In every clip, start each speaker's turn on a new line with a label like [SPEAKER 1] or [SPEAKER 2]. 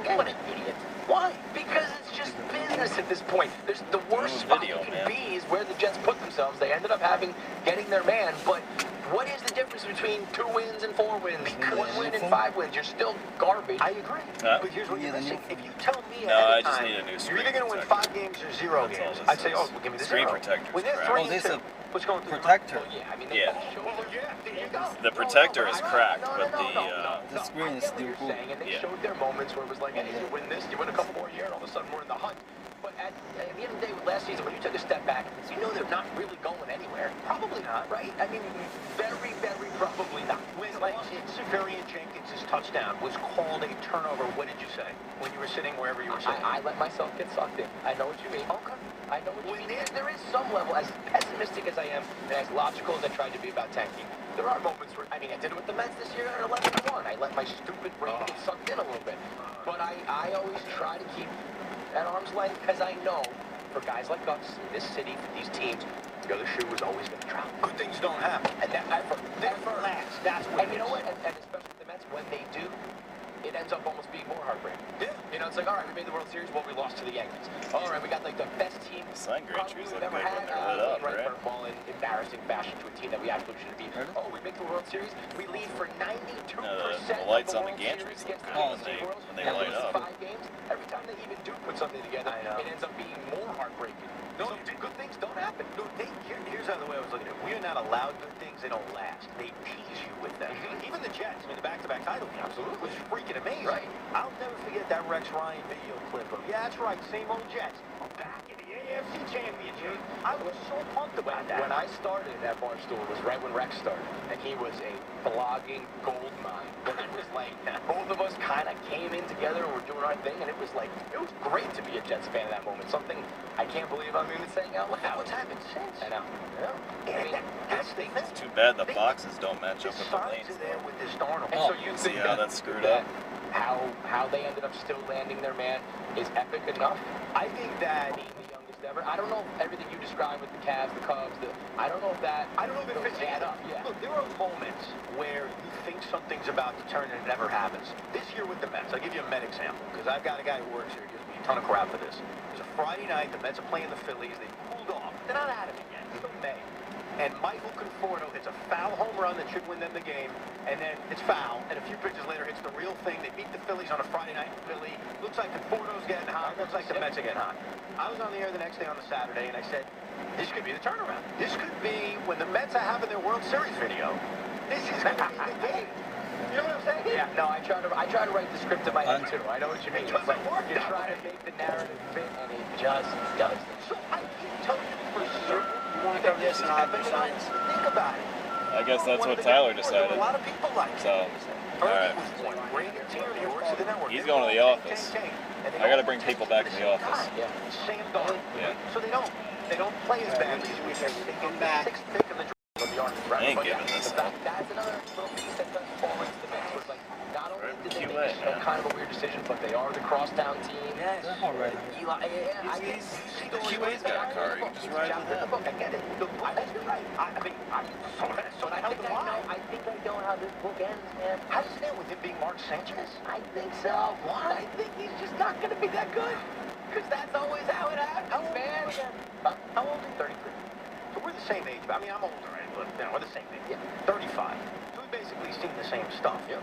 [SPEAKER 1] again. What an idiot. Why? Because it's just business at this point. There's the worst spot you can be is where the Jets put themselves. They ended up getting their man, but what is the difference between 2 wins and 4 wins? 1 win and 5 wins? You're still garbage.
[SPEAKER 2] I agree. But here's what you're missing. If you tell me ahead of time, you're either going to win 5 games or 0 games, I'd say, oh, well, give me the
[SPEAKER 3] screen
[SPEAKER 2] 0.
[SPEAKER 3] protector.
[SPEAKER 2] When they're 3 and 2, what's going through
[SPEAKER 4] protector?
[SPEAKER 2] Well, yeah, I mean,
[SPEAKER 1] yeah.
[SPEAKER 2] There you go.
[SPEAKER 3] The protector is cracked, but
[SPEAKER 4] the screen is still cool.
[SPEAKER 1] And they showed their moments where it was like, hey, you win this, you win a couple more here, and all of a sudden we're in the hunt. But at the end of the day, last season, when you took a step back, you know they're not really going anywhere. Probably not, right? I mean, very, very probably not.
[SPEAKER 2] When Severian Jenkins' touchdown was called a turnover, what did you say when you were sitting wherever you were sitting?
[SPEAKER 1] I let myself get sucked in. I know what you mean. Okay. I know what you mean. There is some level, as pessimistic as I am, and as logical as I tried to be about tanking, there are moments where, I mean, I did it with the Mets this year at 11-1. I let my stupid brain get sucked in a little bit. But I always try to keep at arm's length, because I know for guys like us in this city, for these teams, the other shoe is always going to drop.
[SPEAKER 2] Good things don't happen.
[SPEAKER 1] And that never
[SPEAKER 2] lasts. That's what.
[SPEAKER 1] And you know what? And especially the Mets, when they do, it ends up almost being more heartbreaking.
[SPEAKER 2] Yeah.
[SPEAKER 1] You know, it's like, all right, we made the World Series, well, we lost to the Yankees. All right, we got like the best team
[SPEAKER 3] trees
[SPEAKER 1] we've
[SPEAKER 3] look
[SPEAKER 1] ever
[SPEAKER 3] good
[SPEAKER 1] had.
[SPEAKER 3] when they're lit up, right?
[SPEAKER 1] Ball in embarrassing fashion to a team that we absolutely shouldn't be. Oh, we make the World Series, we lead for 92%.
[SPEAKER 3] The lights on the gantries look good when they light up.
[SPEAKER 1] 5 games. Every time they even do put something together, it ends up being more heartbreaking. No, good things don't happen.
[SPEAKER 2] No, here's the way I was looking at it. We are not allowed good things. They don't last. They tease you with them. Even the Jets, I mean, the back-to-back title game, absolutely, was freaking amazing.
[SPEAKER 1] Right.
[SPEAKER 2] I'll never forget that Rex Ryan video clip of, yeah, that's right, same old Jets. I'm back in the AFC Championship. I was so pumped about that.
[SPEAKER 1] When I started at Barstool, it was right when Rex started, and he was a blogging gold mine. And it was like, both of us kind of came in together and were doing our thing, and it was like, it was great to be a Jets fan at that moment. Something I can't believe I'm even saying out loud.
[SPEAKER 2] What's happened since?
[SPEAKER 1] I know.
[SPEAKER 2] Yeah,
[SPEAKER 1] I mean,
[SPEAKER 2] that's the thing.
[SPEAKER 3] It's too bad the boxes don't match up with the
[SPEAKER 2] lanes.
[SPEAKER 3] lanes.
[SPEAKER 2] There with this Darnold.
[SPEAKER 1] And so you think
[SPEAKER 3] how that's screwed up.
[SPEAKER 1] How they ended up still landing their man is epic enough.
[SPEAKER 2] I think that
[SPEAKER 1] being the youngest ever. I don't know if everything you described with the Cavs, the Cubs, I don't know if it fits add up. Yeah.
[SPEAKER 2] Look, there are moments where you think something's about to turn and it never happens. This year with the Mets, I'll give you a Met example, because I've got a guy who works here who gives me a ton of crap for this. It was a Friday night, the Mets are playing the Phillies, they cooled off. They're not out of it yet, it's still May. And Michael Conforto hits a foul home run that should win them the game, and then it's foul, and a few pitches later hits the real thing. They beat the Phillies on a Friday night in Philly. Looks like Conforto's getting hot, looks like the Mets are getting hot. I was on the air the next day on the Saturday, and I said, this could be the turnaround. This could be when the Mets are having their World Series video. This is going to be the game. You know what I'm saying?
[SPEAKER 1] Yeah, no, I try to write the script in my head, too. I know what you mean. But you try to make the narrative fit, and it just doesn't.
[SPEAKER 2] So I can tell you for certain.
[SPEAKER 4] You want to go this and I'll do science?
[SPEAKER 2] Think about it.
[SPEAKER 3] I guess that's what Tyler decided.
[SPEAKER 2] A lot of people like it.
[SPEAKER 3] So, alright. He's going to the office. I gotta bring people back to the office.
[SPEAKER 2] Yeah. Sam Darnold.
[SPEAKER 3] Yeah.
[SPEAKER 2] So they don't play as badly as we think. They come back.
[SPEAKER 3] I ain't giving this up.
[SPEAKER 1] That's another little piece that does fall into the mix. It's like, not only did they make kind of a weird decision, but they are the crosstown team.
[SPEAKER 4] Yes. All right.
[SPEAKER 3] QA's got a car. You can just ride with him.
[SPEAKER 2] I get it. You're right.
[SPEAKER 1] I think I know how this book ends, man.
[SPEAKER 2] How does it end with him being Mark Sanchez?
[SPEAKER 1] I think so. Why? I think he's just not going to be that good. Because that's always how it happens, man.
[SPEAKER 2] How old are you? 33. So we're the same age. I mean, I'm older, right? But we're the same age.
[SPEAKER 1] Yeah.
[SPEAKER 2] 35. So we've basically seen the same stuff.
[SPEAKER 1] Yeah.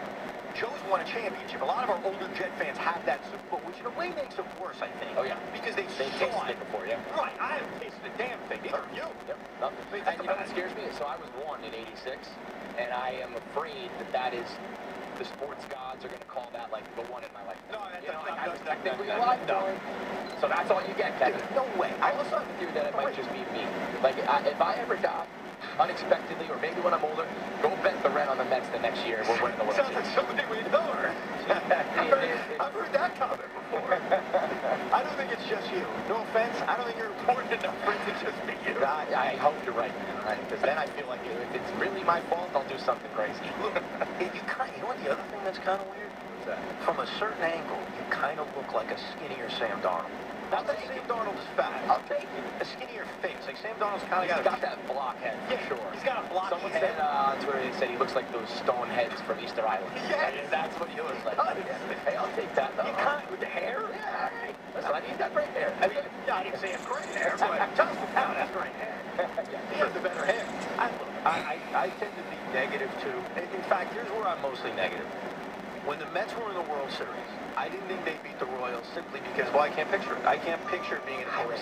[SPEAKER 2] Joe's won a championship. A lot of our older Jet fans have that Super Bowl, which in a way makes it worse, I think.
[SPEAKER 1] Oh, yeah.
[SPEAKER 2] Because they
[SPEAKER 1] tasted it before, yeah.
[SPEAKER 2] Right. I haven't tasted a damn thing. Neither have you.
[SPEAKER 1] Yep. Nothing. And you know what scares me? So I was born in '86, and I am afraid that is the sports gods are going to call that like the one in my life.
[SPEAKER 2] No,
[SPEAKER 1] I was technically alive for it. So that's all you get, Kevin.
[SPEAKER 2] No way.
[SPEAKER 1] I also have a theory that it might just be me. Like, if I ever die unexpectedly, or maybe when I'm older, go bet the rent on the Mets the next year. We're winning the World Series.
[SPEAKER 2] Sounds like something we know. I've heard that comment before. I don't think it's just you. No offense. I don't think you're important enough for it to just be you.
[SPEAKER 1] I hope you're right, because then I feel like if it's really my fault, I'll do something crazy.
[SPEAKER 2] Look, you know what the other thing that's kind of weird?
[SPEAKER 1] What's that?
[SPEAKER 2] From a certain angle, you kind of look like a skinnier Sam Darnold. Not that Sam Darnold is fat.
[SPEAKER 1] I'll take it.
[SPEAKER 2] A skinnier face. Like Sam Darnold's kind of
[SPEAKER 1] got that blockhead, for sure.
[SPEAKER 2] He's got a blockhead.
[SPEAKER 1] Someone said on Twitter, they said he looks like those stone heads from Easter Island.
[SPEAKER 2] Yes.
[SPEAKER 1] That's what he looks like. Hey, I'll take that, though.
[SPEAKER 2] say it's great hair, but Justin Town has great hair. He has the better hair. I tend to be negative, too. In fact, here's where I'm mostly negative. When the Mets were in the World Series, I didn't think they beat the Royals simply because, well, I can't picture it. I can't picture it being in a race.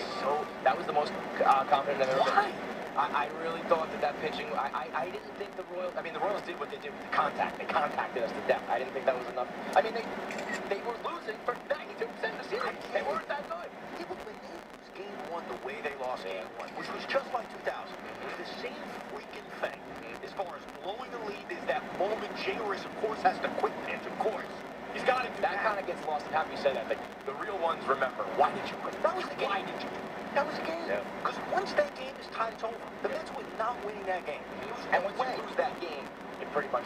[SPEAKER 1] That was the most confident I've ever
[SPEAKER 2] Why?
[SPEAKER 1] been. I really thought that pitching, I didn't think the Royals, I mean, the Royals did what they did with the contact. They contacted us to death. I didn't think that was enough. I mean, they were losing for 92% of the series. They weren't that good.
[SPEAKER 2] Yeah, but when they lose game one the way they lost game one, which was just like 2000, it was the same freaking thing. As far as blowing the lead, is that moment Jairus, of course, has to quit pitch, of course. He's got to do that.
[SPEAKER 1] That kind of gets lost in how you say that. Like, the real ones remember, why did you quit?
[SPEAKER 2] That was the game.
[SPEAKER 1] Why did you?
[SPEAKER 2] That was the game. Because once that game is tied, it's over. The Mets were not winning that game.
[SPEAKER 1] And once you lose that game, it pretty much,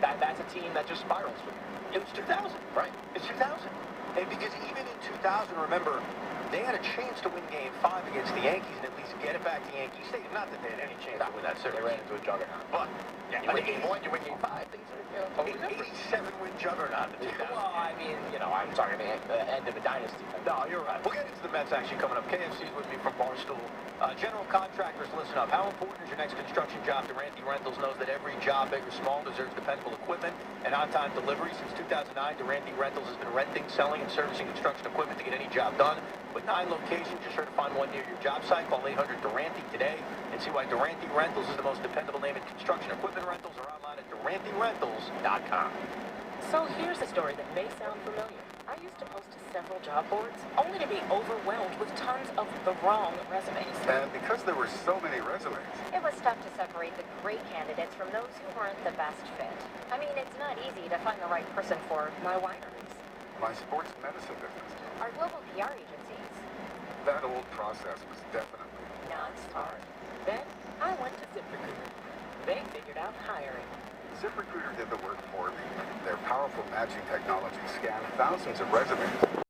[SPEAKER 1] that's a team that just spirals with you.
[SPEAKER 2] It was 2000, right? It's 2000. And because even in 2000, remember, they had a chance to win Game 5 against the Yankees and at least get it back to Yankee Stadium. Not that they had any chance to win that series.
[SPEAKER 1] They ran into a juggernaut.
[SPEAKER 2] But,
[SPEAKER 1] You win game 1, you win game 5. Things are, totally different.
[SPEAKER 2] 87-win juggernaut.
[SPEAKER 1] Well, I mean, I'm talking the end of a dynasty.
[SPEAKER 2] No, you're right. We'll get into the Mets actually coming up. KFC's with me from Barstool. General contractors, listen up. How important is your next construction job? Durante Rentals knows that every job, big or small, deserves dependable equipment and on-time delivery. Since 2009, Durante Rentals has been renting, selling, and servicing construction equipment to get any job done. With 9 locations, you're sure to find one near your job site. Call 800-DURANTE today and see why Durante Rentals is the most dependable name in construction equipment rentals, or online at DuranteRentals.com.
[SPEAKER 5] So here's a story that may sound familiar. I used to post to several job boards, only to be overwhelmed with tons of the wrong resumes.
[SPEAKER 6] And because there were so many resumes,
[SPEAKER 7] It was tough to separate the great candidates from those who weren't the best fit. I mean, it's not easy to find the right person for my wineries,
[SPEAKER 6] my sports medicine business,
[SPEAKER 7] our global PR agencies.
[SPEAKER 6] that old process was definitely...
[SPEAKER 5] Not smart. Then I went to ZipRecruiter. They figured out hiring.
[SPEAKER 6] ZipRecruiter did the work for me. Their powerful matching technology scanned thousands of resumes